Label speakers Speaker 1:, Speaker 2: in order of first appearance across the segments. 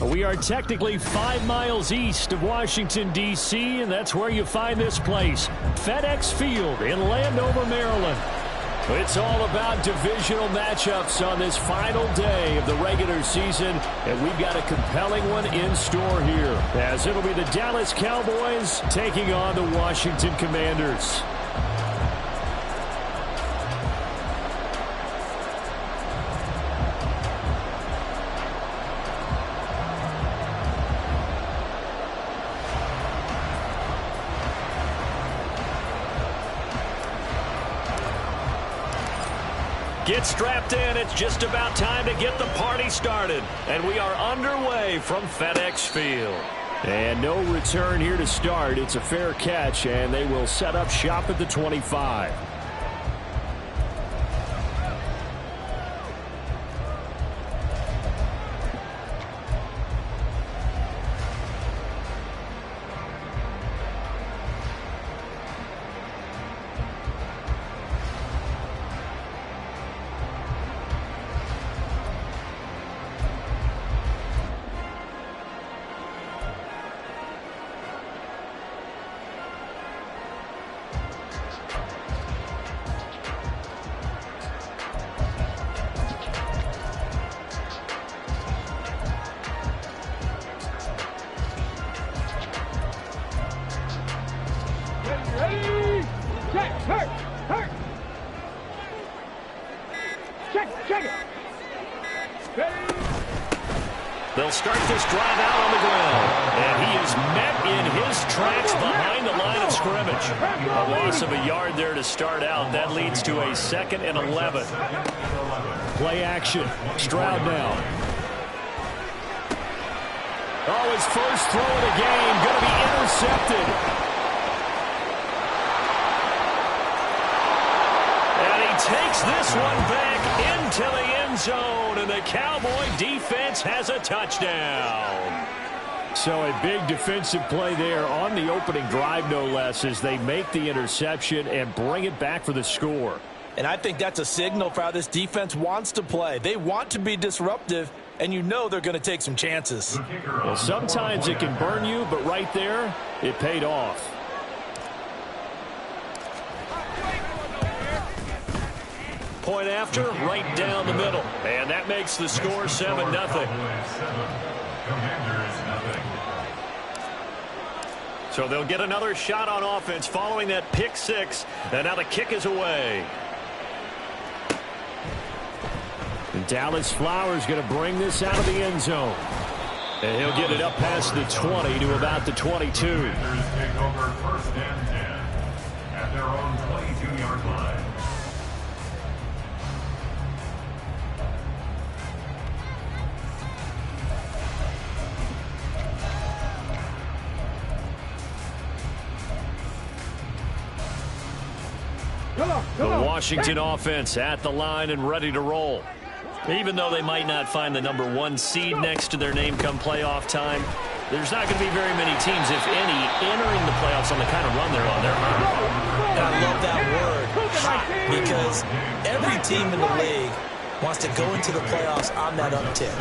Speaker 1: We are technically 5 miles east of Washington, D.C., and that's where you find this place, FedEx Field in Landover, Maryland. It's all about divisional matchups on this final day of the regular season, and we've got a compelling one in store here, as it'll be the Dallas Cowboys taking on the Washington Commanders. Get strapped in. It's just about time to get the party started. And we are underway from FedEx Field. And no return here to start. It's a fair catch, and they will set up shop at the 25. They'll start this drive out on the ground. And he is met in his tracks behind the line of scrimmage. A loss of a yard there to start out. That leads to a 2nd and 11. Play action. Stroud now. Oh, his first throw of the game going to be intercepted. And he takes this one back into the end zone, and the Cowboy defense has a touchdown. So a big defensive play there on the opening drive, no less, as they make the interception and bring it back for the score.
Speaker 2: And I think that's a signal for how this defense wants to play. They want to be disruptive, and you know they're going to take some chances.
Speaker 1: Well, sometimes it can burn you, but right there, it paid off. Point after, right down the middle. And that makes the score 7-0. So they'll get another shot on offense following that pick six. And now the kick is away. And Dallas Flowers going to bring this out of the end zone. And he'll get it up past the 20 to about the 22.
Speaker 3: Take over 1st and 10 at their own 22-yard line.
Speaker 1: The Washington offense at the line and ready to roll. Even though they might not find the #1 seed next to their name come playoff time, there's not going to be very many teams, if any, entering the playoffs on the kind of run they're on. They're hot.
Speaker 2: And I love that word, hot, because every team in the league wants to go into the playoffs on that uptick.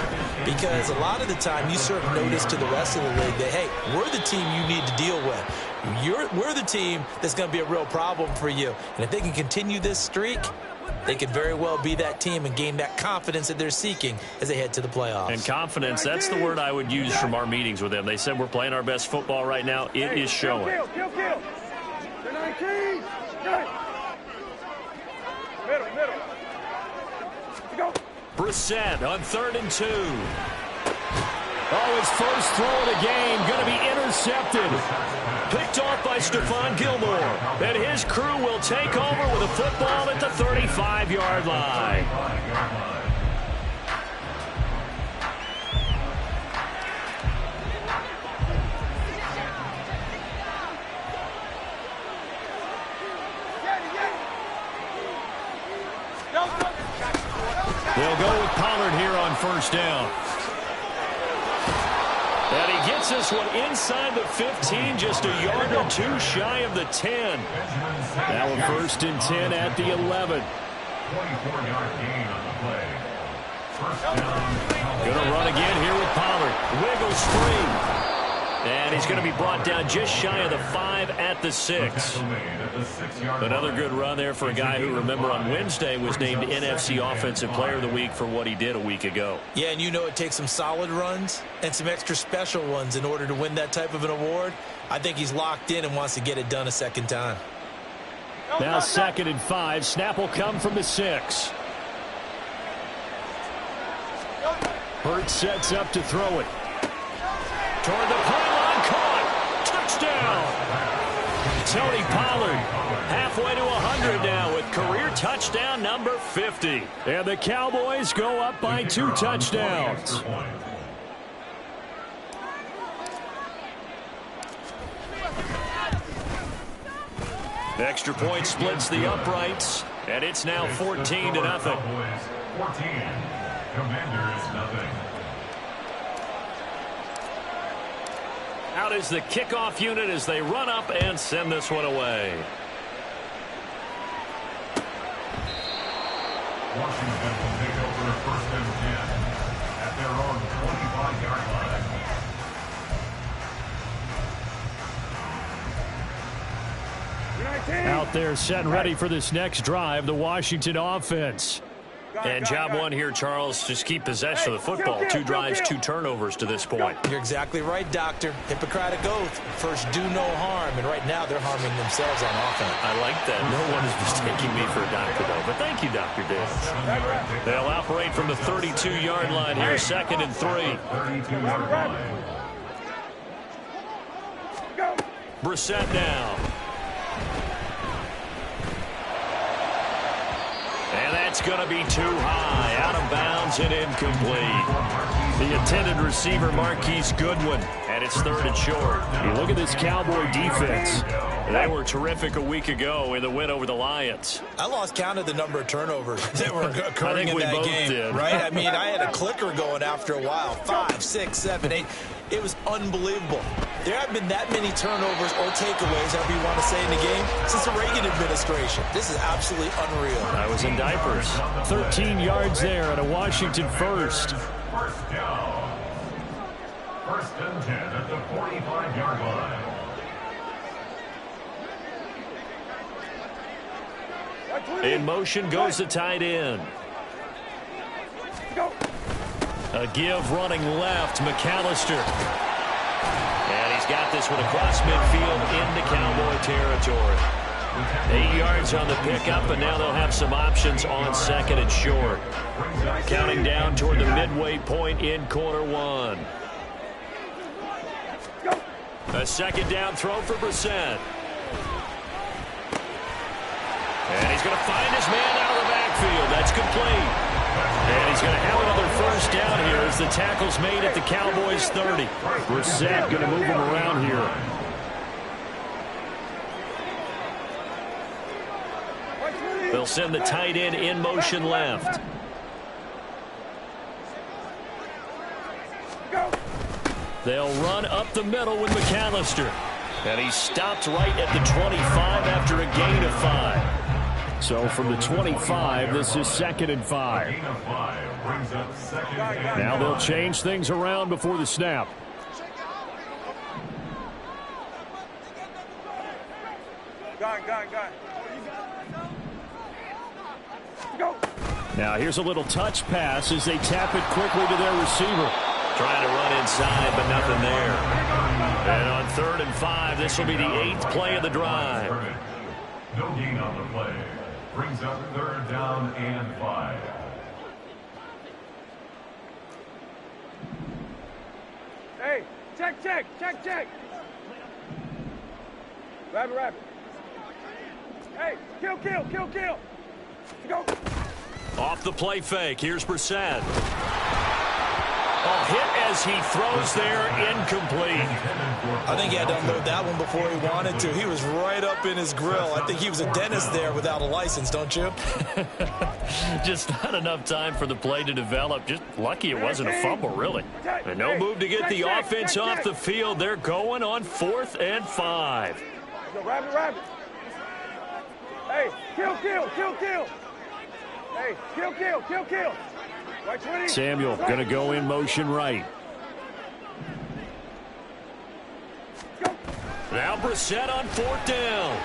Speaker 2: Because a lot of the time you serve notice to the rest of the league that, hey, we're the team you need to deal with. We're the team that's going to be a real problem for you. And if they can continue this streak, they could very well be that team and gain that confidence that they're seeking as they head to the playoffs.
Speaker 1: And confidence, that's the word I would use from our meetings with them. They said we're playing our best football right now. It is showing.
Speaker 4: Kill. Middle. Go.
Speaker 1: Brissett on 3rd and 2. Oh, his first throw of the game, going to be intercepted. Picked off by Stephon Gilmore. And his crew will take over with a football at the 35-yard line. They'll go with Pollard here on first down. And he gets this one inside the 15, just a yard or two shy of the 10. Now a first and 10 at the 11.
Speaker 3: 24-yard gain on the play. First down.
Speaker 1: Going to run again here with Pollard. Wiggles free. And he's going to be brought down just shy of the 5 at the 6. Another good run there for a guy who, remember, on Wednesday was named NFC Offensive Player of the Week for what he did a week ago.
Speaker 2: Yeah, and you know it takes some solid runs and some extra special ones in order to win that type of an award. I think he's locked in and wants to get it done a second time.
Speaker 1: Now 2nd and 5. Snap will come from the 6. Hurts sets up to throw it. Toward the pylon, caught. Touchdown. Tony Pollard halfway to 100 now with career touchdown number 50. And the Cowboys go up by 2 touchdowns. Extra point splits the uprights, and it's now 14-0.
Speaker 3: 14. Commanders nothing.
Speaker 1: Out is the kickoff unit as they run up and send this one away.
Speaker 3: Washington will take over first and 10 at their own 25-yard line.
Speaker 1: Out there set and ready for this next drive, the Washington offense. And job one here, Charles, just keep possession of the football. 2 drives, 2 turnovers to this point.
Speaker 2: You're exactly right, Doctor. Hippocratic oath. First, do no harm. And right now, they're harming themselves on offense.
Speaker 1: I like that. No one is mistaking me for a doctor, though. But thank you, Dr. Davis. They'll operate from the 32-yard line here, 2nd and 3.
Speaker 3: 32-yard line.
Speaker 1: Brissett now. And that's going to be too high. Out of bounds and incomplete. The intended receiver, Marquise Goodwin. And it's 3rd and short. You look at this Cowboy defense. They were terrific a week ago in the win over the Lions.
Speaker 2: I lost count of the number of turnovers that were occurring in that game.
Speaker 1: Did.
Speaker 2: Right? I mean, I had a clicker going after a while. 5, 6, 7, 8. It was unbelievable. There haven't been that many turnovers or takeaways, however you want to say, in the game since the Reagan administration. This is absolutely unreal.
Speaker 1: I was in diapers. 13 yards there and a Washington first.
Speaker 3: First down. First and 10 at the 45-yard line.
Speaker 1: In motion goes the tight end. A give running left, McAllister. And he's got this one across midfield into Cowboy territory. 8 yards on the pickup, and now they'll have some options on 2nd and short. Counting down toward the midway point in quarter 1. A 2nd down throw for Brissett. And he's going to find his man out of the backfield. That's complete. And he's going to have another first down here as the tackle's made at the Cowboys' 30. Brissett going to move him around here. They'll send the tight end in motion left. They'll run up the middle with McAllister. And he stopped right at the 25 after a gain of 5. So from the 25, this is 2nd and 5. Now they'll change things around before the snap. Now here's a little touch pass as they tap it quickly to their receiver. Trying to run inside, but nothing there. And on 3rd and 5, this will be the 8th play of the drive.
Speaker 3: No gain on the play. Brings up 3rd down and 5.
Speaker 4: Hey, check. Rabbit. Hey, kill. Go.
Speaker 1: Off the play fake. Here's Brissett. Hit as he throws there, incomplete.
Speaker 2: I think he had to unload that one before he wanted to. He was right up in his grill. I think he was a dentist there without a license, don't you?
Speaker 1: Just not enough time for the play to develop. Just lucky it wasn't a fumble, really. And no move to get the offense off the field. They're going on 4th and 5.
Speaker 4: Go, rabbit. Hey, kill. Hey, kill. Right 20.
Speaker 1: Samuel going to go in motion right.
Speaker 4: Go.
Speaker 1: Now Brissett on 4th down.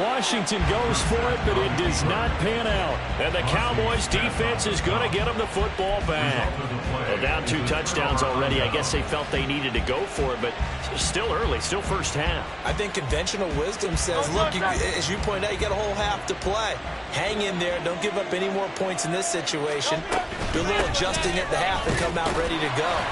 Speaker 1: Washington goes for it, but it does not pan out. And the Cowboys defense is going to get them the football back. Well, down 2 touchdowns already. I guess they felt they needed to go for it, but still early, still first half.
Speaker 2: I think conventional wisdom says, look, as you point out, you got a whole half to play. Hang in there. Don't give up any more points in this situation. Do a little adjusting at the half and come out ready to go.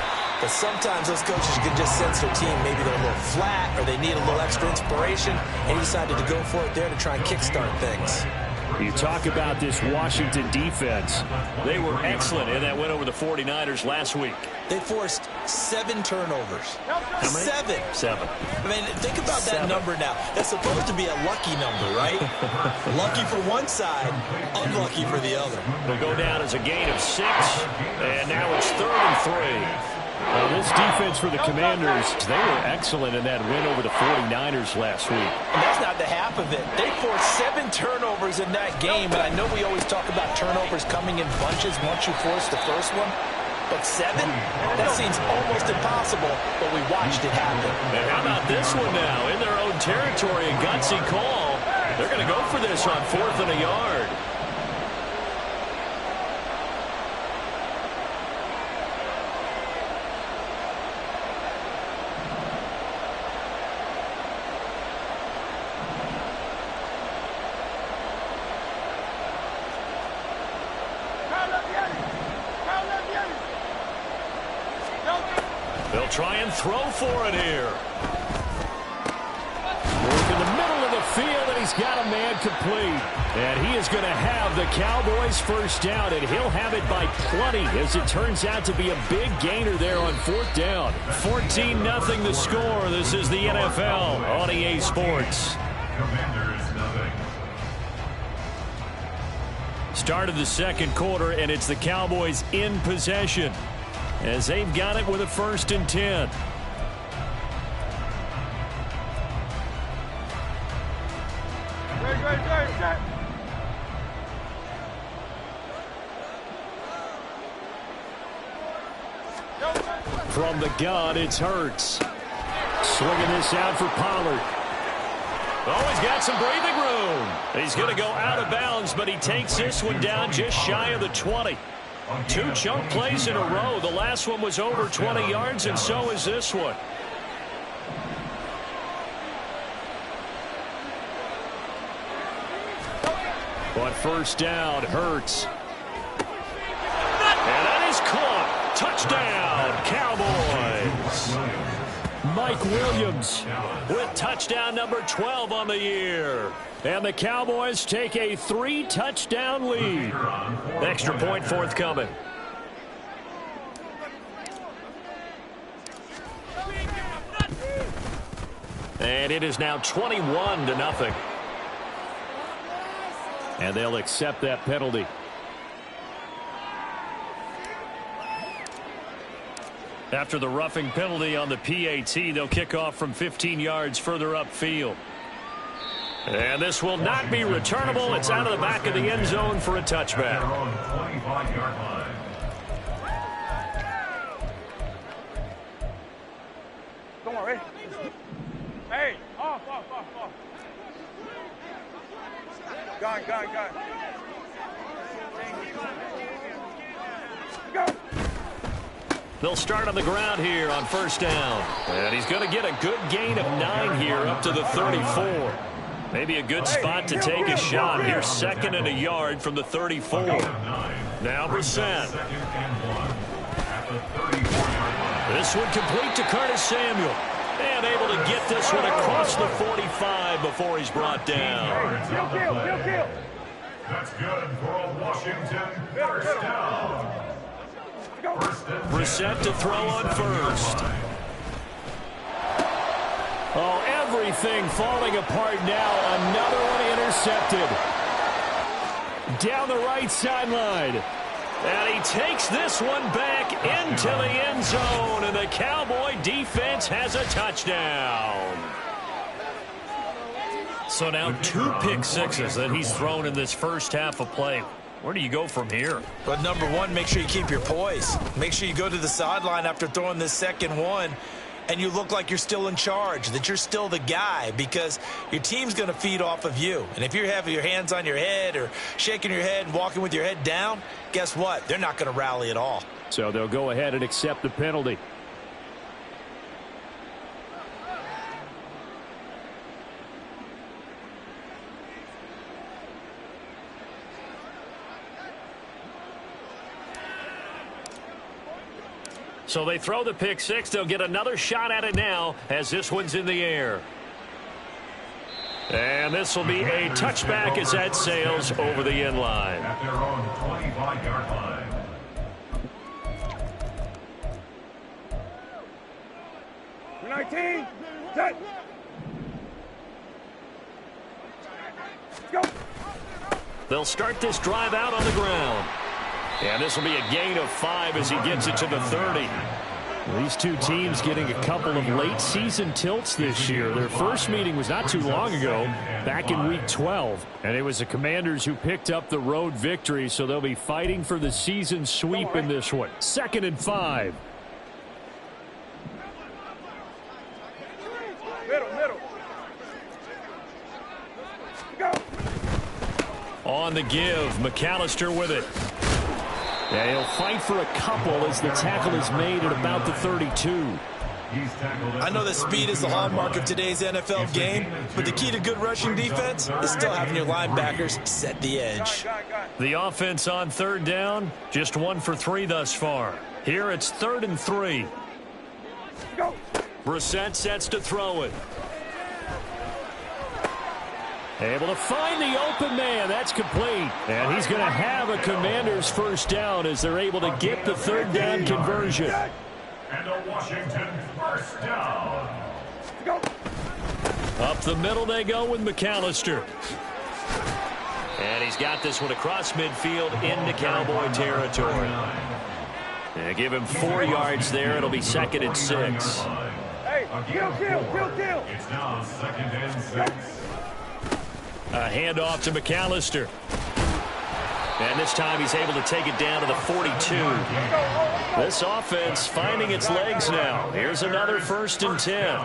Speaker 2: But sometimes those coaches can just sense their team. Maybe they're a little flat or they need a little extra inspiration, and he decided to go for it there to try and kickstart things.
Speaker 1: You talk about this Washington defense. They were excellent in that win over the 49ers last week.
Speaker 2: They forced 7 turnovers.
Speaker 1: How many?
Speaker 2: 7. I mean, think about that number now. That's supposed to be a lucky number, right? Lucky for one side, unlucky for the other.
Speaker 1: They'll go down as a gain of 6, and now it's 3rd and 3. Well, this defense for the Commanders, they were excellent in that win over the 49ers last week.
Speaker 2: And that's not the half of it. They forced 7 turnovers in that game, and I know we always talk about turnovers coming in bunches once you force the first one. But 7? That seems almost impossible, but we watched it happen.
Speaker 1: And how about this one now? In their own territory, a gutsy call. They're going to go for this on 4th and a yard. They'll try and throw for it here. Work in the middle of the field, and he's got a man complete. And he is going to have the Cowboys first down, and he'll have it by plenty, as it turns out to be a big gainer there on 4th down. 14-0 the score. This is the NFL on EA Sports. Start of the second quarter, and it's the Cowboys in possession, as they've got it with a 1st and 10.
Speaker 4: Great.
Speaker 1: From the gun, it's Hurts. Swinging this out for Pollard. Oh, he's got some breathing room. He's going to go out of bounds, but he takes this one down just shy of the 20. 2 chunk plays in a row. The last one was over 20 yards, and so is this one. On 1st down, Hurts. And that is caught. Touchdown, Cowboys. Mike Williams with touchdown number 12 on the year. And the Cowboys take a 3-touchdown lead. Extra point forthcoming. And it is now 21-0. And they'll accept that penalty. After the roughing penalty on the PAT, they'll kick off from 15 yards further upfield. And this will not be returnable. It's out of the back of the end zone for a touchback.
Speaker 4: Don't worry. Hey, off. Gone. Go.
Speaker 1: They'll start on the ground here on 1st down. And he's going to get a good gain of 9 here up to the 34. Maybe a good spot to take a shot. Here's 2nd and a yard from the 34. Now Brissett. This one complete to Curtis Samuel. And able to get this one across the 45 before he's brought down.
Speaker 4: Kill.
Speaker 3: That's good for a Washington first down.
Speaker 1: Brissett to throw on first. Oh, everything falling apart now. Another one intercepted. Down the right sideline. And he takes this one back into the end zone. And the Cowboy defense has a touchdown. So now 2 pick sixes that he's thrown in this first half of play. Where do you go from here?
Speaker 2: But number one, make sure you keep your poise. Make sure you go to the sideline after throwing this second one, and you look like you're still in charge, that you're still the guy, because your team's going to feed off of you. And if you're having your hands on your head or shaking your head and walking with your head down, guess what? They're not going to rally at all.
Speaker 1: So they'll go ahead and accept the penalty. So they throw the pick six. They'll get another shot at it now as this one's in the air. And this will be a touchback as that sails over the end line.
Speaker 3: At their own 25-yard line.
Speaker 4: You're 19. Set. Go.
Speaker 1: They'll start this drive out on the ground. And this will be a gain of 5 as he gets it to the 30. Well, these two teams getting a couple of late season tilts this year. Their first meeting was not too long ago, back in week 12. And it was the Commanders who picked up the road victory, so they'll be fighting for the season sweep in this one. 2nd and 5.
Speaker 4: Middle. Go.
Speaker 1: On the give, McAllister with it. Yeah, he'll fight for a couple as the tackle is made at about the 32.
Speaker 2: I know that speed is the hallmark of today's NFL game, but the key to good rushing defense is still having your linebackers set the edge.
Speaker 1: The offense on 3rd down, just 1 for 3 thus far. Here it's 3rd and 3.
Speaker 4: Go.
Speaker 1: Brissett sets to throw it. Able to find the open man. That's complete. And he's going to have a Commanders first down as they're able to get the 3rd down conversion.
Speaker 3: And a Washington first down.
Speaker 4: Go.
Speaker 1: Up the middle they go with McAllister. And he's got this one across midfield into Cowboy territory. And give him 4 yards there. It'll be 2nd and 6.
Speaker 4: Hey, kill.
Speaker 3: It's now 2nd and 6.
Speaker 1: A handoff to McAllister. And this time he's able to take it down to the 42. This offense finding its legs now. Here's another 1st and 10.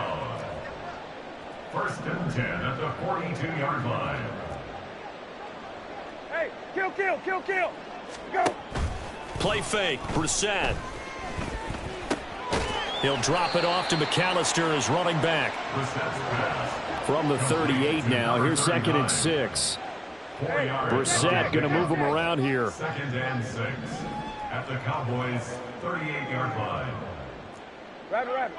Speaker 3: 1st and 10 at the 42-yard line.
Speaker 4: Hey, kill. Go.
Speaker 1: Play fake, Brissett. He'll drop it off to McAllister as running back.
Speaker 3: Brissett's pass.
Speaker 1: From the 38 now. Here's 2nd and 6. Brissett going to move him around here.
Speaker 3: 2nd and 6 at the Cowboys' 38-yard line.
Speaker 4: Rabbit.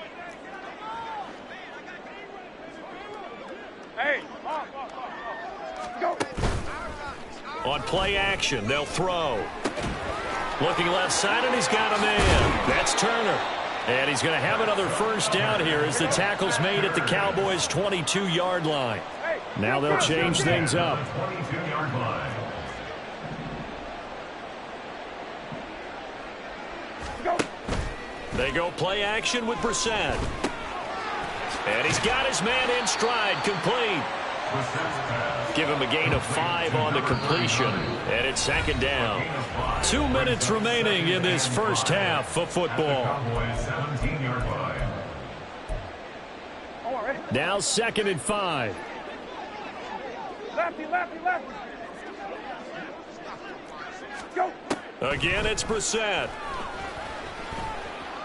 Speaker 4: Hey, off. Go.
Speaker 1: On play action, they'll throw. Looking left side, and he's got a man. That's Turner. And he's going to have another first down here as the tackle's made at the Cowboys' 22-yard line. Now they'll change things up.
Speaker 3: 22-yard line.
Speaker 4: Go.
Speaker 1: They go play action with Brissett. And he's got his man in stride, complete. Give him a gain of 5 on the completion. And it's 2nd down. 2 minutes remaining in this first half of football. Now 2nd and 5.
Speaker 4: Lefty. Go.
Speaker 1: Again, it's Brissett.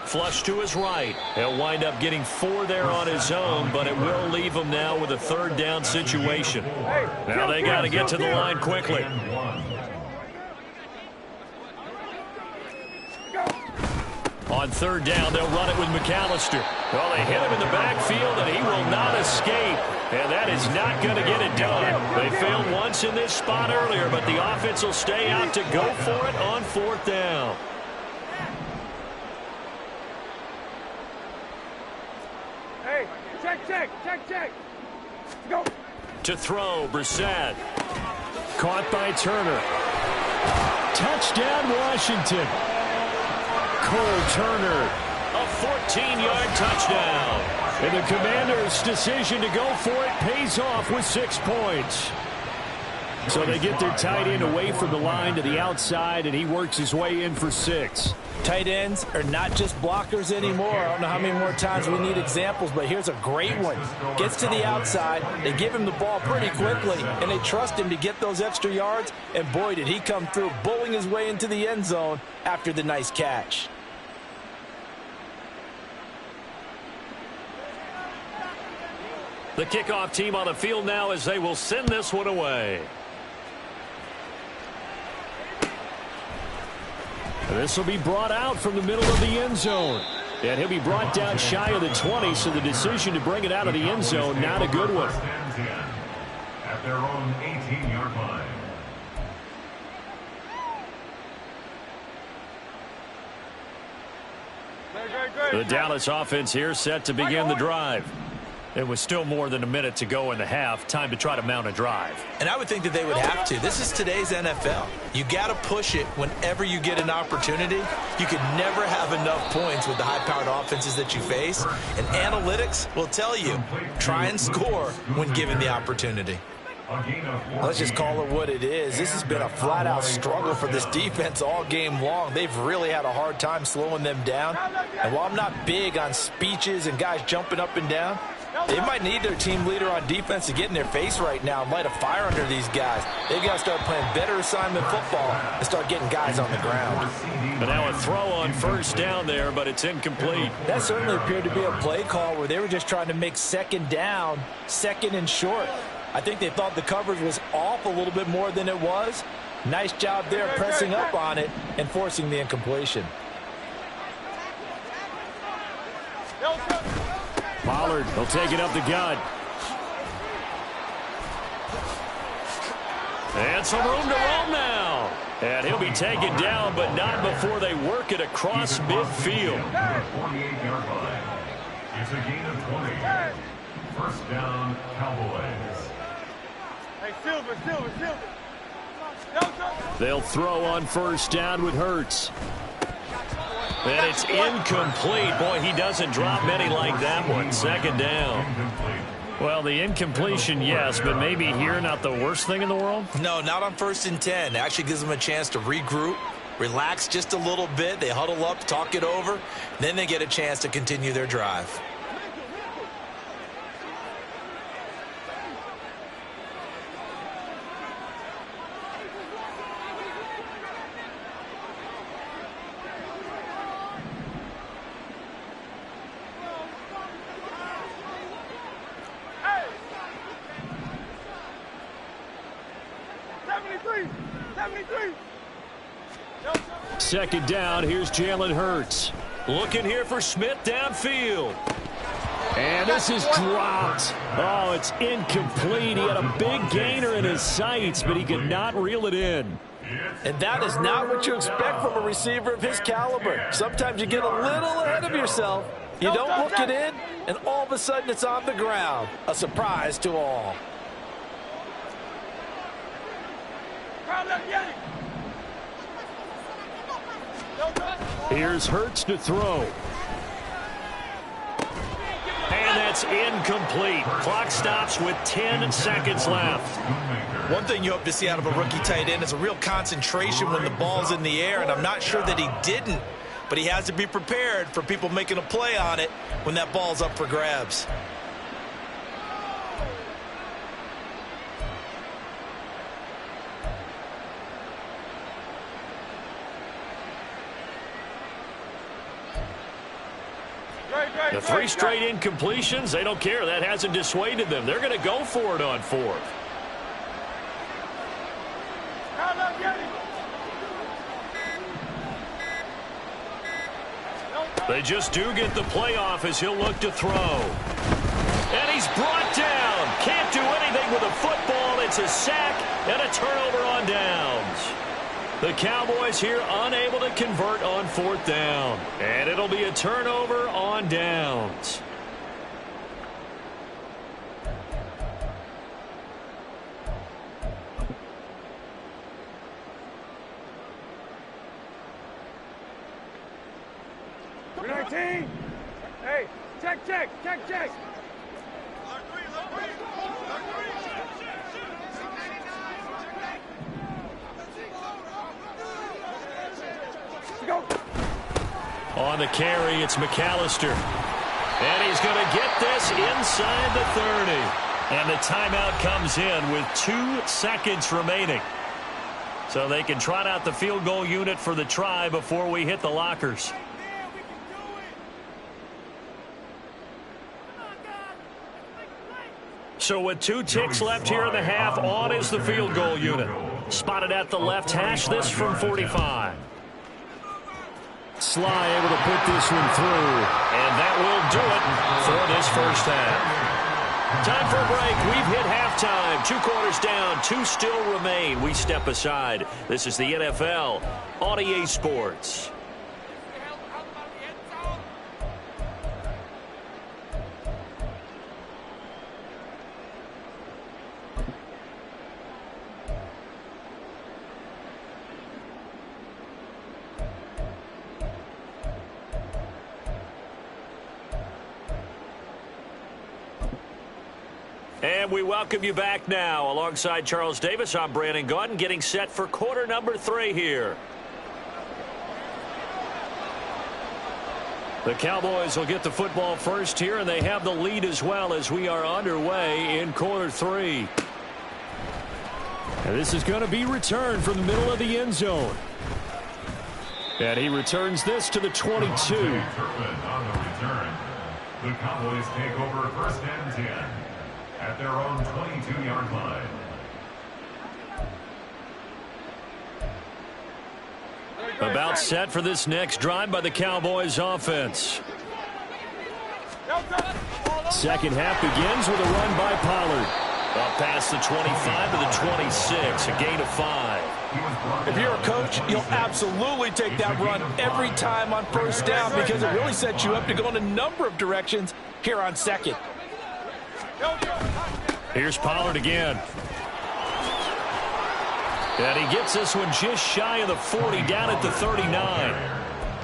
Speaker 1: Flush to his right. He'll wind up getting 4 there on his own, but it will leave him now with a 3rd down situation. Now they got to get to the line quickly. On third down. They'll run it with McAllister. Well, they hit him in the backfield, and he will not escape. And that is not going to get it done. They failed once in this spot earlier, but the offense will stay out to go for it on fourth down.
Speaker 4: Hey, check. Go.
Speaker 1: To throw, Brissett. Caught by Turner. Touchdown, Washington. Cole Turner. A 14-yard touchdown. And the Commanders' decision to go for it pays off with 6 points. So they get their tight end away from the line to the outside, and he works his way in for 6.
Speaker 2: Tight ends are not just blockers anymore. I don't know how many more times we need examples, but here's a great one. Gets to the outside, they give him the ball pretty quickly, and they trust him to get those extra yards, and boy, did he come through, bowling his way into the end zone after the nice catch.
Speaker 1: The kickoff team on the field now as they will send this one away. This will be brought out from the middle of the end zone. And he'll be brought down shy of the 20, so the decision to bring it out of the end zone, not a good one.
Speaker 3: At their own 18-yard line.
Speaker 1: The Dallas offense here set to begin the drive. It was still more than a minute to go in the half. Time to try to mount a drive.
Speaker 2: And I would think that they would have to. This is today's NFL. You got to push it whenever you get an opportunity. You could never have enough points with the high-powered offenses that you face. And analytics will tell you, try and score when given the opportunity.
Speaker 5: Let's just call it what it is. This has been a flat-out struggle for this defense all game long. They've really had a hard time slowing them down. And while I'm not big on speeches and guys jumping up and down, they might need their team leader on defense to get in their face right now and light a fire under these guys. They've got to start playing better assignment football and start getting guys on the ground.
Speaker 1: But now a throw on first down there, but it's incomplete.
Speaker 2: That certainly appeared to be a play call where they were just trying to make second down, second and short. I think they thought the coverage was off a little bit more than it was. Nice job there pressing up on it and forcing the incompletion.
Speaker 1: Pollard, he'll take it up the gut. And some room to roam now. And he'll be taken down, but not before they work it across midfield.
Speaker 3: 48-yard line. It's a gain of 20. First down, Cowboys.
Speaker 4: Hey, Silver.
Speaker 1: They'll throw on first down with Hurts. And it's incomplete. Boy, he doesn't drop many like that one. Second down. Well, the incompletion, yes, but maybe here not the worst thing in the world?
Speaker 2: No, not on 1st and 10. It actually gives them a chance to regroup, relax just a little bit. They huddle up, talk it over. Then they get a chance to continue their drive.
Speaker 1: Second down, here's Jalen Hurts. Looking here for Smith downfield. And this is dropped. Oh, it's incomplete. He had a big gainer in his sights, but he could not reel it in.
Speaker 5: And that is not what you expect from a receiver of his caliber. Sometimes you get a little ahead of yourself. You don't look it in, and all of a sudden it's on the ground. A surprise to all.
Speaker 1: Here's Hurts to throw. And that's incomplete. Clock stops with 10 seconds left.
Speaker 2: One thing you hope to see out of a rookie tight end is a real concentration when the ball's in the air, and I'm not sure that he didn't, but he has to be prepared for people making a play on it when that ball's up for grabs.
Speaker 1: The 3 straight incompletions, they don't care. That hasn't dissuaded them. They're going to go for it on 4th. They just do get the playoff as he'll look to throw. And he's brought down. Can't do anything with a football. It's a sack and a turnover on downs. The Cowboys here unable to convert on 4th down. And it'll be a turnover on downs.
Speaker 4: Hey, check. Go.
Speaker 1: On the carry, it's McAllister. And he's going to get this inside the 30. And the timeout comes in with 2 seconds remaining. So they can trot out the field goal unit for the try before we hit the lockers. So with 2 ticks left here in the half, on is the field goal unit. Spotted at the left hash, this from 45. Sly able to put this one through. And that will do it for this first half. Time for a break. We've hit halftime. 2 quarters down, 2 still remain. We step aside. This is the NFL on EA Sports. And we welcome you back now. Alongside Charles Davis, I'm Brandon Gaudin, getting set for quarter number 3 here. The Cowboys will get the football first here, and they have the lead as well as we are underway in quarter 3. And this is going to be returned from the middle of the end zone. And he returns this to the 22.
Speaker 3: On the return, the Cowboys take over 1st and 10. At their own 22-yard line.
Speaker 1: About set for this next drive by the Cowboys offense. Second half begins with a run by Pollard. Up past the 25 to the 26, a gain of 5.
Speaker 2: If you're a coach, you'll absolutely take that run every time on 1st down because it really sets you up to go in a number of directions here on 2nd.
Speaker 1: Here's Pollard again. And he gets this one just shy of the 40, down at the 39.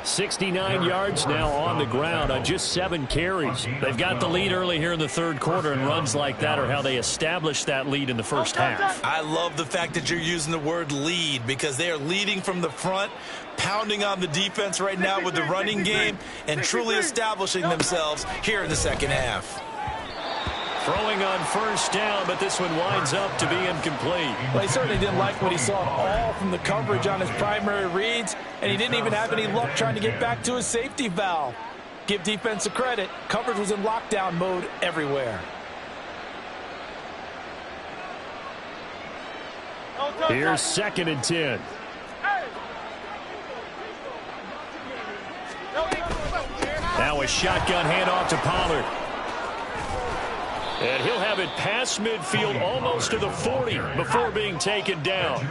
Speaker 1: 69 yards now on the ground on just 7 carries. They've got the lead early here in the 3rd quarter, and runs like that are how they establish that lead in the first half.
Speaker 2: I love the fact that you're using the word lead because they are leading from the front, pounding on the defense right now with the running game, and truly establishing themselves here in the 2nd half.
Speaker 1: Throwing on 1st down, but this one winds up to be incomplete.
Speaker 2: Well, he certainly didn't like what he saw at all from the coverage on his primary reads, and he didn't even have any luck trying to get back to his safety valve. Give defense a credit. Coverage was in lockdown mode everywhere.
Speaker 1: Here's 2nd and 10. Now a shotgun handoff to Pollard. And he'll have it past midfield almost to the 40 before being taken down.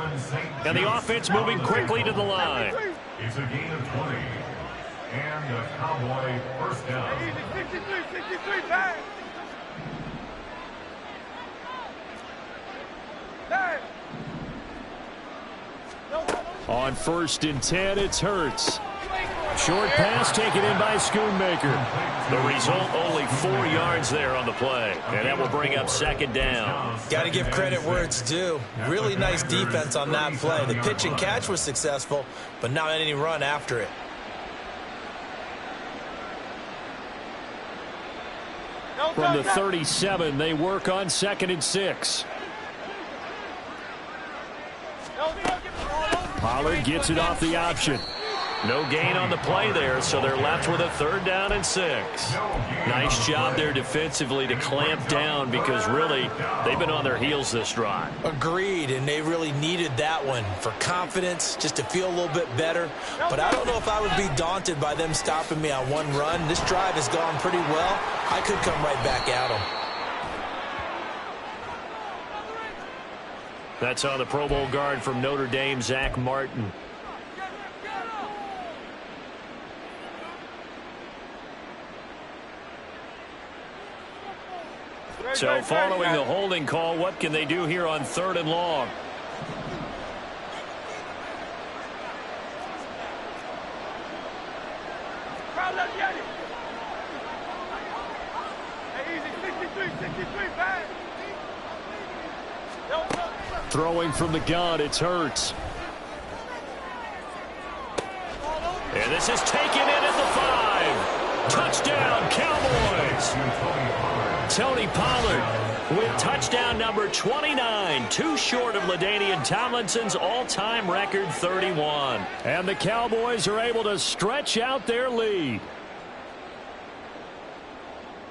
Speaker 1: And the offense moving quickly to the line.
Speaker 3: It's a gain of 20. And a Cowboy 1st down.
Speaker 4: 63, back.
Speaker 1: On 1st and 10, it's Hurts. Short pass taken in by Schoonmaker. The result, only 4 yards there on the play. And that will bring up 2nd down.
Speaker 2: Got to give credit where it's due. Really nice defense on that play. The pitch and catch was successful, but not any run after it.
Speaker 1: From the 37, they work on 2nd and 6. Pollard gets it off the option. No gain on the play there, so they're left with a 3rd down and 6. Nice job there defensively to clamp down because really they've been on their heels this drive.
Speaker 2: Agreed, and they really needed that one for confidence, just to feel a little bit better. But I don't know if I would be daunted by them stopping me on one run. This drive has gone pretty well. I could come right back at them.
Speaker 1: That's on the Pro Bowl guard from Notre Dame, Zach Martin. So following the holding call, what can they do here on 3rd and long? Throwing from the gun, it's Hurts. And this is taken in at the 5. Touchdown, Cowboys. Tony Pollard with touchdown number 29, 2 short of LaDainian Tomlinson's all-time record 31. And the Cowboys are able to stretch out their lead.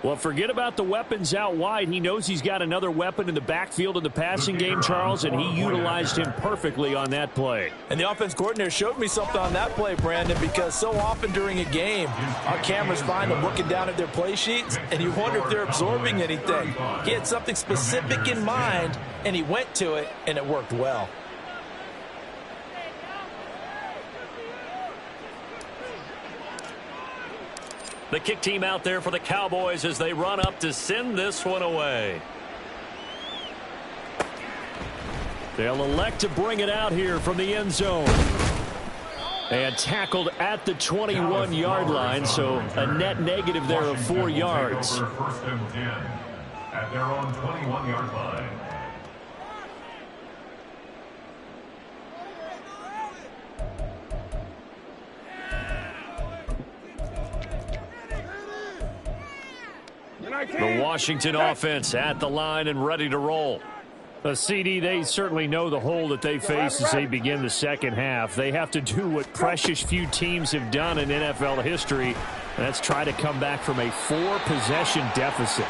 Speaker 1: Well, forget about the weapons out wide. He knows he's got another weapon in the backfield in the passing game, Charles, and he utilized him perfectly on that play.
Speaker 5: And the offense coordinator showed me something on that play, Brandon, because so often during a game, our cameras find them looking down at their play sheets, and you wonder if they're absorbing anything. He had something specific in mind, and he went to it, and it worked well.
Speaker 1: The kick team out there for the Cowboys as they run up to send this one away. They'll elect to bring it out here from the end zone. And tackled at the 21-yard line, so a net negative there of 4 yards.
Speaker 3: First and 10 at their own 21-yard line.
Speaker 1: The Washington offense at the line and ready to roll. CD, they certainly know the hole that they face as they begin the second half. They have to do what precious few teams have done in NFL history, and that's try to come back from a 4-possession deficit.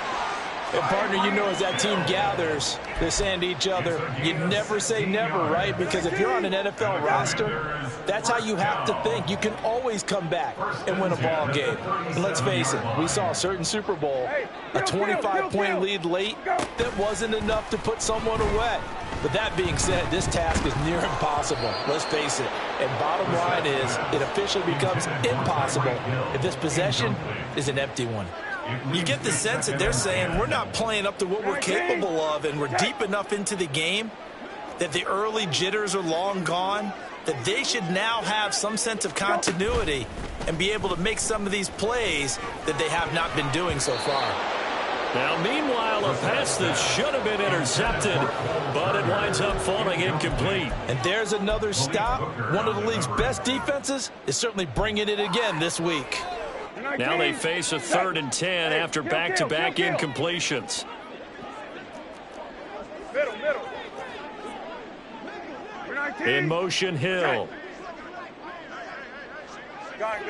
Speaker 5: And, partner, you know as that team gathers, they're saying to each other, you never say never, right? Because if you're on an NFL roster, that's how you have to think. You can always come back and win a ball game. And let's face it, we saw a certain Super Bowl, a 25-point lead late that wasn't enough to put someone away. But that being said, this task is near impossible. Let's face it. And bottom line is, it officially becomes impossible if this possession is an empty one.
Speaker 2: You get the sense that they're saying we're not playing up to what we're capable of, and we're deep enough into the game that the early jitters are long gone, that they should now have some sense of continuity and be able to make some of these plays that they have not been doing so far.
Speaker 1: Now, meanwhile, a pass that should have been intercepted, but it winds up falling incomplete.
Speaker 5: And there's another stop. One of the league's best defenses is certainly bringing it again this week.
Speaker 1: Now they face a 3rd and 10 after back-to-back incompletions. In motion, Hill.
Speaker 4: Got it.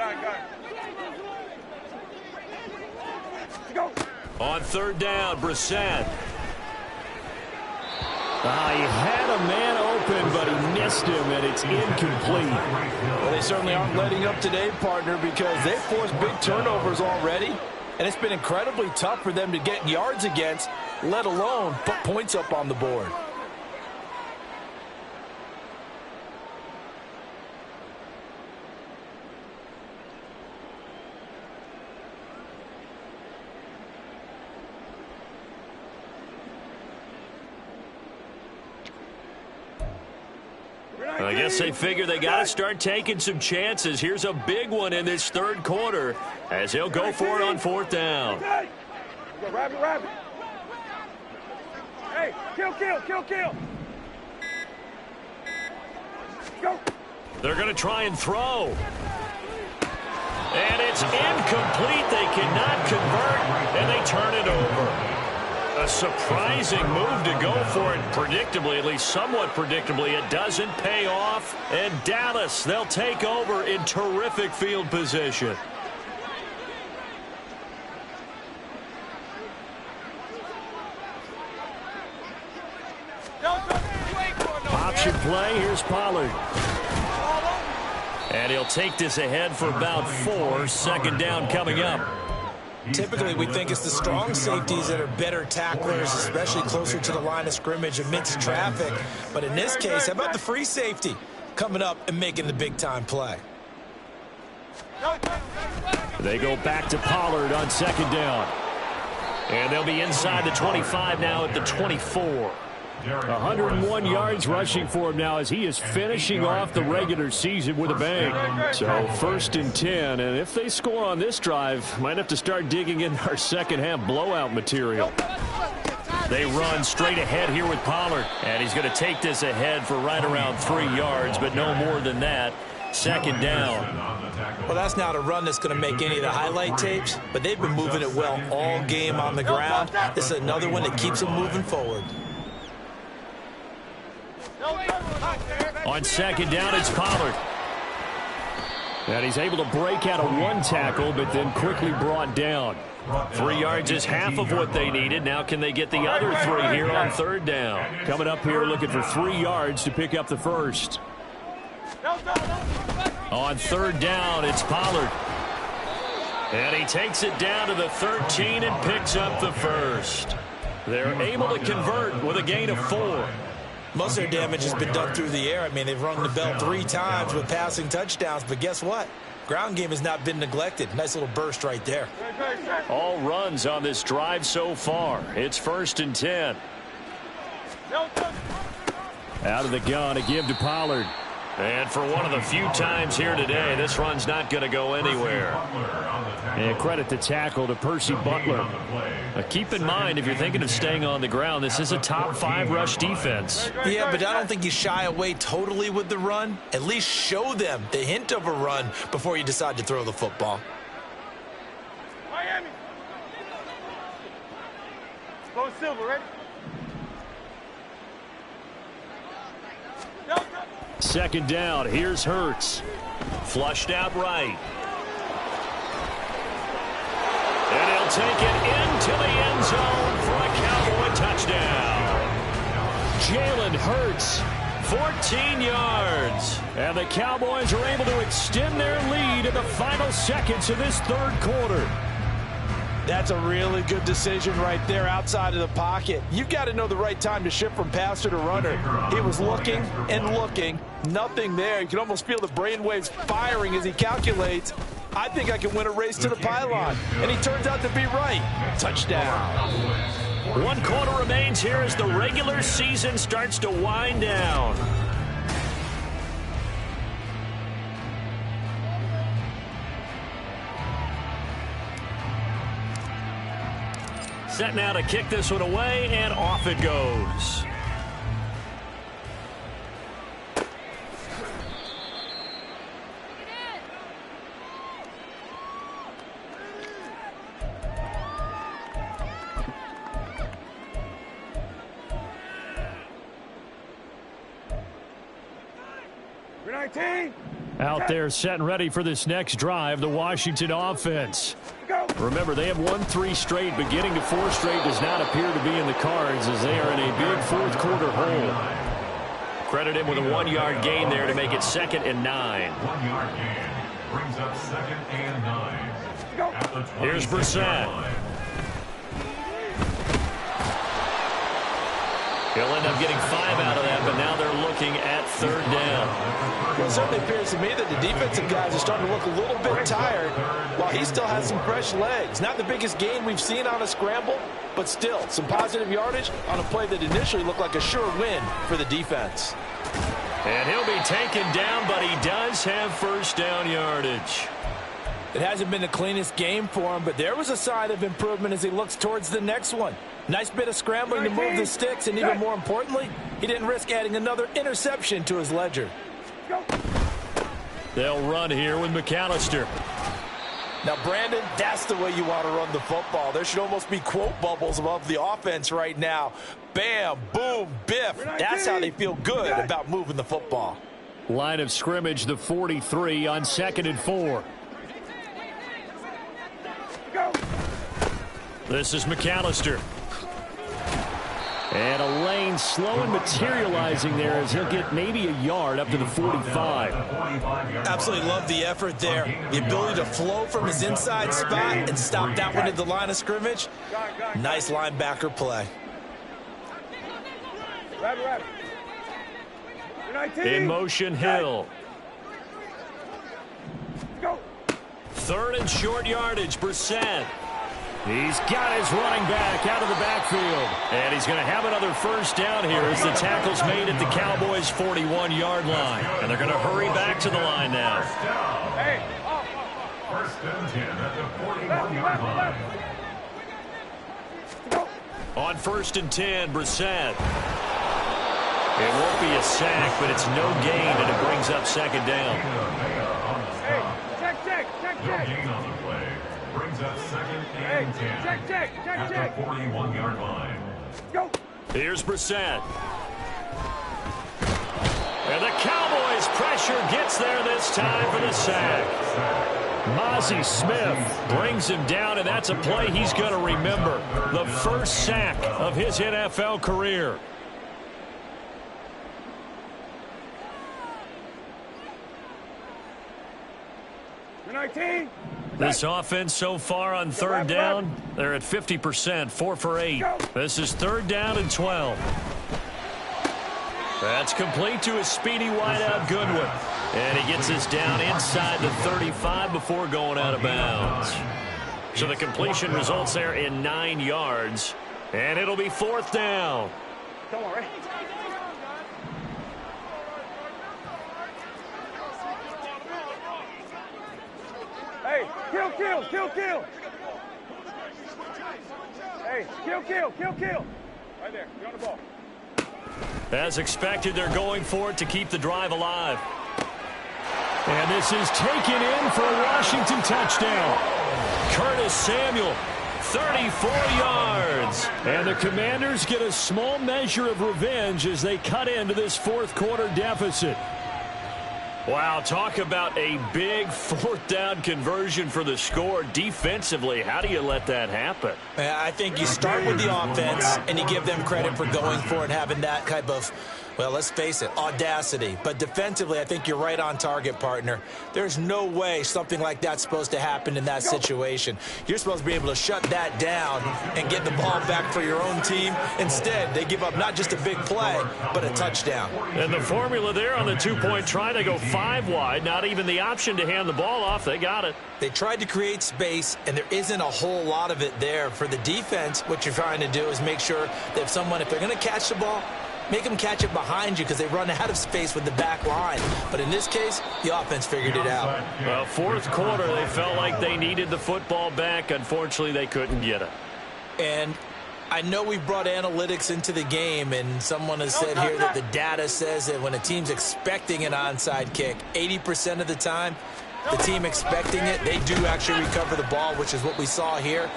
Speaker 1: On 3rd down, Brissett. He had a man open, but he missed him, and it's incomplete.
Speaker 5: Well, they certainly aren't letting up today, partner, because they've forced big turnovers already, and it's been incredibly tough for them to get yards against, let alone put points up on the board.
Speaker 1: I guess they figure they got to start taking some chances. Here's a big one in this 3rd quarter as he'll go for it on 4th down.
Speaker 4: Rabbit. Hey, kill. Go.
Speaker 1: They're going to try and throw. And it's incomplete. They cannot convert, and they turn it over. A surprising move to go for it predictably, at least somewhat predictably. It doesn't pay off. And Dallas, they'll take over in terrific field position. Option play. Here's Pollard. And he'll take this ahead for about 4. Second down coming up.
Speaker 2: Typically, we think it's the strong safeties that are better tacklers, especially closer to the line of scrimmage amidst traffic. But in this case, how about the free safety coming up and making the big-time play?
Speaker 1: They go back to Pollard on second down. And they'll be inside the 25 now at the 24. 101 yards rushing for him now as he is finishing off the regular season with a bang. So 1st and 10, and if they score on this drive, might have to start digging in our second half blowout material. They run straight ahead here with Pollard, and he's going to take this ahead for right around 3 yards, but no more than that. Second down.
Speaker 2: Well, that's not a run that's going to make any of the highlight tapes, but they've been moving it well all game on the ground. This is another one that keeps them moving forward.
Speaker 1: On second down, it's Pollard. And he's able to break out of 1 tackle, but then quickly brought down. 3 yards is half of what they needed. Now can they get the other 3 here on 3rd down? Coming up here looking for 3 yards to pick up the first. On 3rd down, it's Pollard. And he takes it down to the 13 and picks up the first. They're able to convert with a gain of 4.
Speaker 2: Most of their damage has been done through the air. I mean, they've rung the bell 3 times with passing touchdowns, but guess what? Ground game has not been neglected. Nice little burst right there.
Speaker 1: All runs on this drive so far. It's 1st and 10. Out of the gun, a give to Pollard. And for one of the few times here today, this run's not going to go anywhere. And credit the tackle to Percy Butler. Keep in mind, if you're thinking of staying on the ground, this is a top 5 rush defense.
Speaker 2: Yeah, but I don't think you shy away totally with the run. At least show them the hint of a run before you decide to throw the football.
Speaker 4: Miami. Go Silver, ready?
Speaker 1: Second down, here's Hurts. Flushed out right. And he'll take it into the end zone for a Cowboy touchdown. Jalen Hurts, 14 yards. And the Cowboys are able to extend their lead in the final seconds of this 3rd quarter.
Speaker 6: That's a really good decision right there outside of the pocket. You've got to know the right time to shift from passer to runner. He was looking and looking. Nothing there. You can almost feel the brainwaves firing as he calculates. I think I can win a race to the pylon. And he turns out to be right. Touchdown.
Speaker 1: 1 quarter remains here as the regular season starts to wind down. Set now to kick this one away, and off it goes. Out there set and ready for this next drive, the Washington offense. Remember, they have won 3 straight, but getting to 4 straight does not appear to be in the cards as they are in a big 4th quarter hole. Credit him with a 1-yard gain there to make it 2nd and 9.
Speaker 3: 1-yard gain brings up 2nd and 9.
Speaker 1: Here's Brissett. He'll end up getting 5 out of that, but now they're looking at 3rd down.
Speaker 6: Well, it certainly appears to me that the defensive guys are starting to look a little bit tired while he still has some fresh legs. Not the biggest gain we've seen on a scramble, but still some positive yardage on a play that initially looked like a sure win for the defense.
Speaker 1: And he'll be taken down, but he does have 1st down yardage.
Speaker 6: It hasn't been the cleanest game for him, but there was a sign of improvement as he looks towards the next one. Nice bit of scrambling to move the sticks, and even more importantly, he didn't risk adding another interception to his ledger.
Speaker 1: They'll run here with McAllister.
Speaker 6: Now, Brandon, that's the way you want to run the football. There should almost be quote bubbles above the offense right now. Bam, boom, biff. That's how they feel good about moving the football.
Speaker 1: Line of scrimmage, the 43 on 2nd and 4.
Speaker 4: Go.
Speaker 1: This is McAllister. And a lane slow and materializing there as he'll get maybe a yard up to the 45.
Speaker 2: Absolutely love the effort there. The ability to flow from his inside spot and stop that one at the line of scrimmage. Nice linebacker play.
Speaker 1: In motion, Hill.
Speaker 4: Go.
Speaker 1: 3rd and short yardage, Brissett. He's got his running back out of the backfield. And he's going to have another first down here as the tackle's made at the Cowboys' 41-yard line. And they're going to hurry back to the line now.
Speaker 4: Hey.
Speaker 3: First and 10 at the 41-yard line.
Speaker 1: On 1st and 10, Brissett. It won't be a sack, but it's no gain, and it brings up 2nd down.
Speaker 4: Hey, check.
Speaker 3: No gain on the play. Brings up 2nd and 10
Speaker 4: Check.
Speaker 3: at the 41-yard line.
Speaker 4: Go.
Speaker 1: Here's Brissett. And the Cowboys' pressure gets there this time for the sack. Mozzie Smith brings him down, and that's a play he's going to remember. The first sack of his NFL career. This offense so far on 3rd down, they're at 50%, 4 for 8. This is 3rd down and 12. That's complete to his speedy wideout Goodwin. And he gets us down inside the 35 before going out of bounds. So the completion results there in 9 yards. And it'll be 4th down.
Speaker 4: Come on, right? Hey, kill. Hey, kill. Right there, you're on the ball.
Speaker 1: As expected, they're going for it to keep the drive alive. And this is taken in for a Washington touchdown. Curtis Samuel, 34 yards. And the Commanders get a small measure of revenge as they cut into this 4th quarter deficit. Wow, talk about a big 4th down conversion for the score. Defensively, how do you let that happen?
Speaker 2: I think you start with the offense and you give them credit for going for it, having that type of, well, let's face it, audacity. But defensively, I think you're right on target, partner. There's no way something like that's supposed to happen in that situation. You're supposed to be able to shut that down and get the ball back for your own team. Instead, they give up not just a big play, but a touchdown.
Speaker 1: And the formula there on the 2-point try, they go 5 wide, not even the option to hand the ball off. They got it.
Speaker 2: They tried to create space, and there isn't a whole lot of it there. For the defense, what you're trying to do is make sure that if they're going to catch the ball, make them catch it behind you because they run out of space with the back line. But in this case, the offense figured it out.
Speaker 1: Well, 4th quarter, they felt like they needed the football back. Unfortunately, they couldn't get it.
Speaker 2: And I know we've brought analytics into the game, and someone has said here that the data says that when a team's expecting an onside kick, 80% of the time, the team expecting it, they do actually recover the ball, which is what we saw here.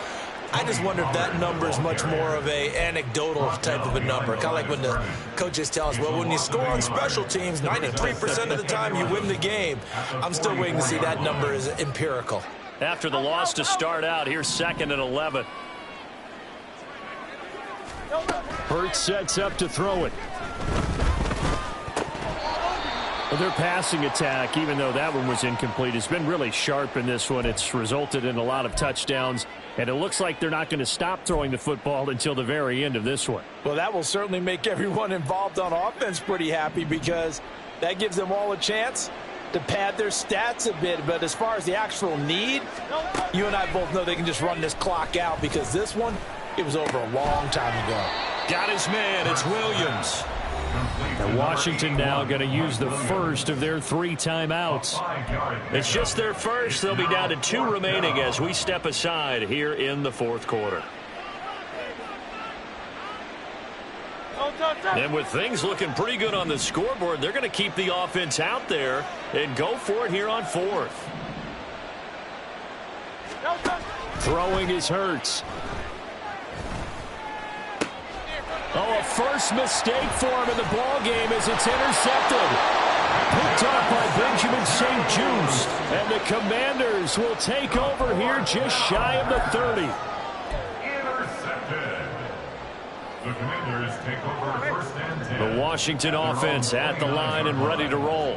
Speaker 2: I just wonder if that number is much more of a anecdotal type of a number. Kind of like when the coaches tell us, well, when you score on special teams, 93% of the time you win the game. I'm still waiting to see that number is empirical.
Speaker 1: After the loss to start out, here's 2nd and 11. Hurts sets up to throw it. Their passing attack, even though that one was incomplete, has been really sharp in this one. It's resulted in a lot of touchdowns, and it looks like they're not going to stop throwing the football until the very end of this one.
Speaker 6: Well, that will certainly make everyone involved on offense pretty happy because that gives them all a chance to pad their stats a bit. But as far as the actual need, you and I both know they can just run this clock out because this one, it was over a long time ago.
Speaker 1: Got his man. It's Williams. And Washington now going to use the first of their 3 timeouts. It's just their first. They'll be down to 2 remaining as we step aside here in the 4th quarter. And with things looking pretty good on the scoreboard, they're going to keep the offense out there and go for it here on 4th. Throwing is Hurts. Oh, a first mistake for him in the ball game as it's intercepted. Picked up by Benjamin St-Juste. And the Commanders will take over here just shy of the 30.
Speaker 3: Intercepted. The Commanders take over first and 10.
Speaker 1: The Washington offense at the line and ready to roll.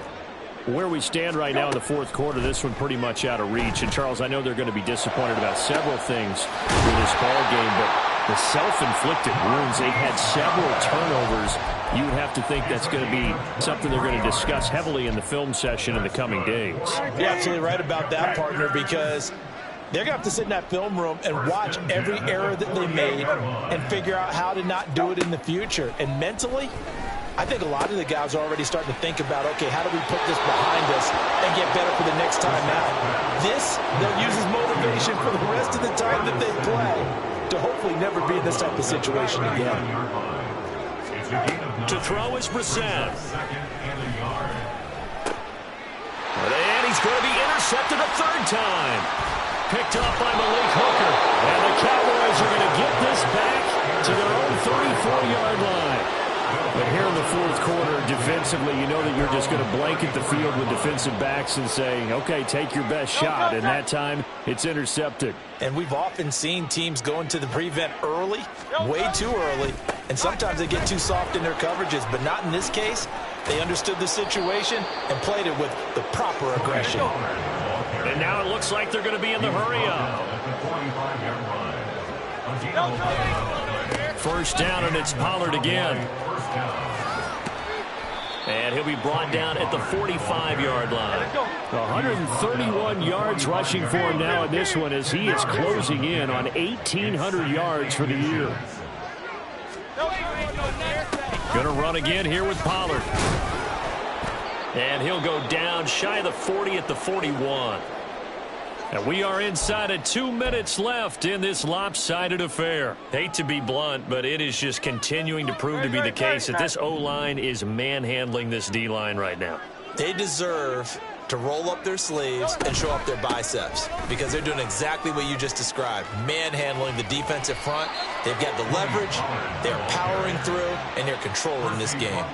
Speaker 1: Where we stand right now in the fourth quarter, this one pretty much out of reach. And, Charles, I know they're going to be disappointed about several things for this ball game, but the self-inflicted wounds, they've had several turnovers. You would have to think that's going to be something they're going to discuss heavily in the film session in the coming days.
Speaker 6: You're absolutely right about that, partner, because they're going to have to sit in that film room and watch every error that they made and figure out how to not do it in the future. And mentally, I think a lot of the guys are already starting to think about, okay, how do we put this behind us and get better for the next time out? This, they'll use as motivation for the rest of the time that they play to hopefully never be in this type of situation again.
Speaker 1: To throw is Brissett. And he's going to be intercepted a third time. Picked up by Malik Hooker. And the Cowboys are going to get this back to their own 34-yard line. But here in the fourth quarter, defensively, you know that you're just going to blanket the field with defensive backs and say, okay, take your best shot. And that time, it's intercepted.
Speaker 2: And we've often seen teams go into the prevent early, way too early, and sometimes they get too soft in their coverages, but not in this case. They understood the situation and played it with the proper aggression.
Speaker 1: And now it looks like they're going to be in the hurry-up. First down, and it's Pollard again. And he'll be brought down at the 45-yard line. 131 yards rushing for him now in this one as he is closing in on 1,800 yards for the year. Going to run again here with Pollard. And he'll go down shy of the 40 at the 41. And we are inside of 2 minutes left in this lopsided affair. Hate to be blunt, but it is just continuing to prove to be the case that this O-line is manhandling this D-line right now.
Speaker 2: They deserve to roll up their sleeves and show up their biceps because they're doing exactly what you just described, manhandling the defensive front. They've got the leverage, they're powering through, and they're controlling this game.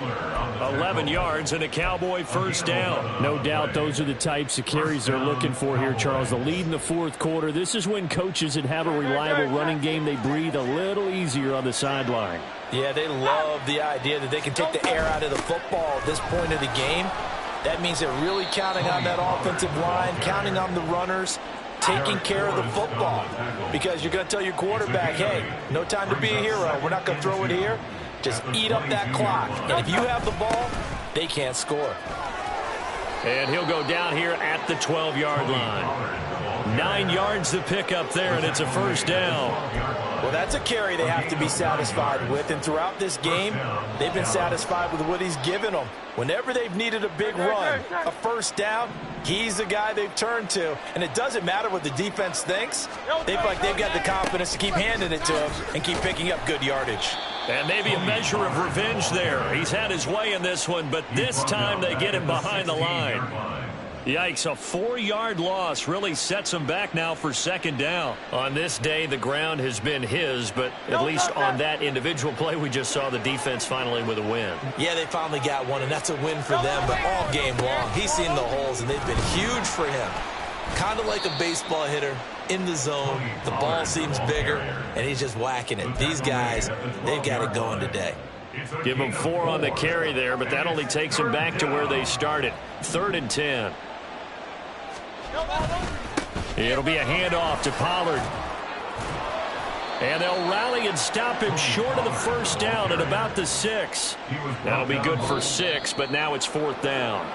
Speaker 1: 11 yards and a Cowboy first down. No doubt those are the types of carries they're looking for here, Charles. The lead in the fourth quarter. This is when coaches that have a reliable running game, they breathe a little easier on the sideline.
Speaker 5: Yeah, they love the idea that they can take the air out of the football at this point of the game. That means they're really counting on that offensive line, counting on the runners, taking care of the football. Because you're going to tell your quarterback, hey, no time to be a hero. We're not going to throw it here. Just eat up that clock. And if you have the ball, they can't score.
Speaker 1: And he'll go down here at the 12-yard line. 9 yards to pick up there, and it's a first down.
Speaker 5: Well, that's a carry they have to be satisfied with. And throughout this game, they've been satisfied with what he's given them. Whenever they've needed a big run, a first down, he's the guy they've turned to. And it doesn't matter what the defense thinks. They feel like they've got the confidence to keep handing it to him and keep picking up good yardage.
Speaker 1: And maybe a measure of revenge there. He's had his way in this one, but this time they get him behind the line. Yikes, a 4-yard loss really sets him back now for second down. On this day, the ground has been his, but at least on that individual play, we just saw the defense finally with a win.
Speaker 2: Yeah, they finally got one, and that's a win for them, but all game long, he's seen the holes, and they've been huge for him. Kind of like a baseball hitter in the zone. The ball seems bigger, and he's just whacking it. These guys, they've got it going today.
Speaker 1: Give them 4 on the carry there, but that only takes them back to where they started. 3rd and 10. It'll be a handoff to Pollard. And they'll rally and stop him short of the first down at about the 6. That'll be good for 6, but now it's 4th down.